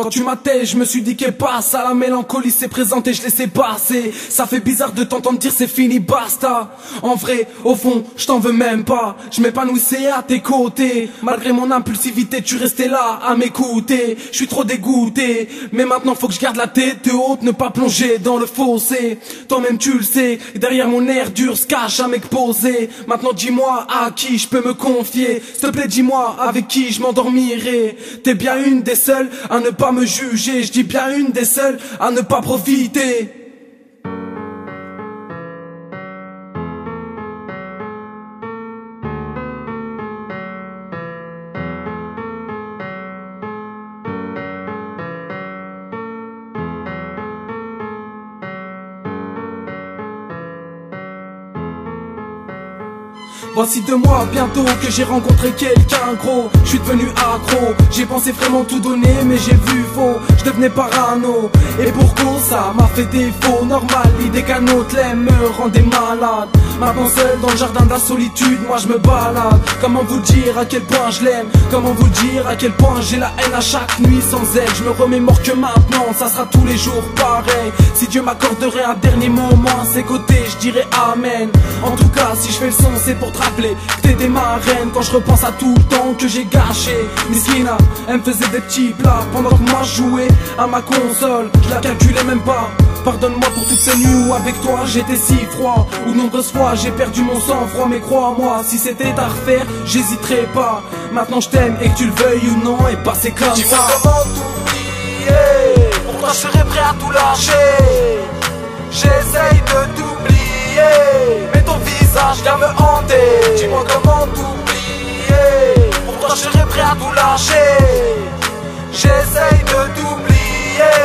Quand tu m'attends, je me suis dit qu'elle passe. À la mélancolie s'est présentée, je laissais passer. Ça fait bizarre de t'entendre dire c'est fini, basta. En vrai, au fond, je t'en veux même pas. Je m'épanouissais à tes côtés. Malgré mon impulsivité, tu restais là à m'écouter. Je suis trop dégoûté, mais maintenant faut que je garde la tête haute, ne pas plonger dans le fossé. Toi-même tu le sais, derrière mon air dur se cache un mec posé. Maintenant dis-moi à qui je peux me confier. S'il te plaît dis-moi avec qui je m'endormirai. T'es bien une des seules à ne pas me juger, je dis bien une des seules à ne pas profiter. Voici 2 mois bientôt que j'ai rencontré quelqu'un gros. Je suis devenu accro, j'ai pensé vraiment tout donner mais j'ai vu faux. Je devenais parano et pour cause ça m'a fait défaut. Normal, l'idée qu'un autre l'aime me rendait malade. Maintenant seul dans le jardin de la solitude, moi je me balade. Comment vous dire à quel point je l'aime? Comment vous dire à quel point j'ai la haine à chaque nuit sans elle? Je me remémore que maintenant ça sera tous les jours pareil. Si Dieu m'accorderait un dernier moment à ses côtés, je dirais amen. En tout cas si je fais le son c'est pour te rappeler que t'es des marraines. Quand je repense à tout le temps que j'ai gâché, Miskina, elle me faisait des petits plats pendant que moi je jouais à ma console. Je la calculais même pas. Pardonne-moi pour toutes ces nuits où avec toi j'étais si froid, où nombreuses fois j'ai perdu mon sang-froid. Mais crois-moi, si c'était à refaire, j'hésiterais pas. Maintenant je t'aime et que tu le veuilles ou non, et passer comme tu ça. Dis-moi comment t'oublier, pour toi je serais prêt à tout lâcher. J'essaye de t'oublier, mais ton visage vient me hanter. Dis-moi comment t'oublier, pour toi je serais prêt à tout lâcher. J'essaye de t'oublier,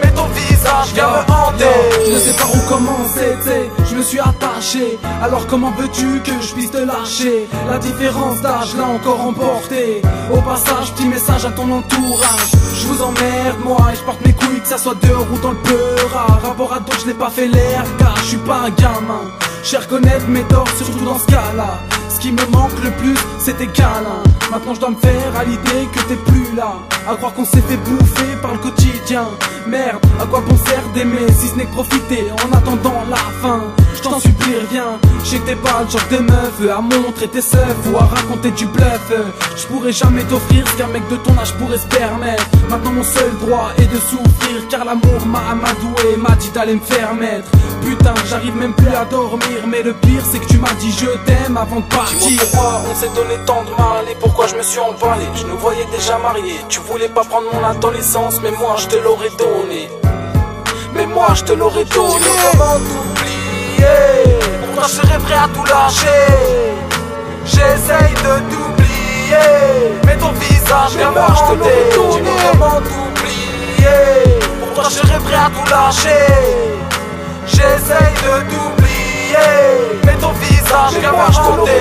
mais ton visage vient me hanter. Je ne sais pas où commencer, t'sais, je me suis attaché. Alors comment veux-tu que je puisse te lâcher? La différence d'âge l'a encore emporté. Au passage, petit message à ton entourage. Je vous emmerde moi et je porte mes couilles, que ça soit dehors ou dans le peurard. Rapport à d'autres, je n'ai pas fait l'air car je suis pas un gamin. Je sais reconnaître mes torts, surtout dans ce cas-là. Ce qui me manque le plus, c'est tes câlins. Maintenant je dois me faire à l'idée que t'es plus là. À croire qu'on s'est fait bouffer par le quotidien. Merde, à quoi bon sert d'aimer si ce n'est que profiter en attendant la fin? Je t'en supplie reviens, je sais que t'es pas le genre de meuf à montrer tes seufs ou à raconter du bluff. Je pourrais jamais t'offrir ce qu'un mec de ton âge pourrait se permettre. Maintenant mon seul droit est de souffrir, car l'amour m'a amadoué, m'a dit d'aller me faire mettre. Putain, j'arrive même plus à dormir, mais le pire c'est que tu m'as dit je t'aime avant de partir. Dis-moi pourquoi on s'est donné tant de mal et pourquoi je me suis emballé. Je nous voyais déjà mariés, tu voulais pas prendre mon adolescence, mais moi je te l'aurais donné. Mais moi je te l'aurais donné. Dis-moi comment t'oublier, pourquoi je serais prêt à tout lâcher. J'essaye de t'oublier, mais ton visage vient me hanter. Dis-moi comment t'oublier, pourquoi je serais prêt à tout lâcher. J'essaye de t'oublier, mais ton visage vient me hanter.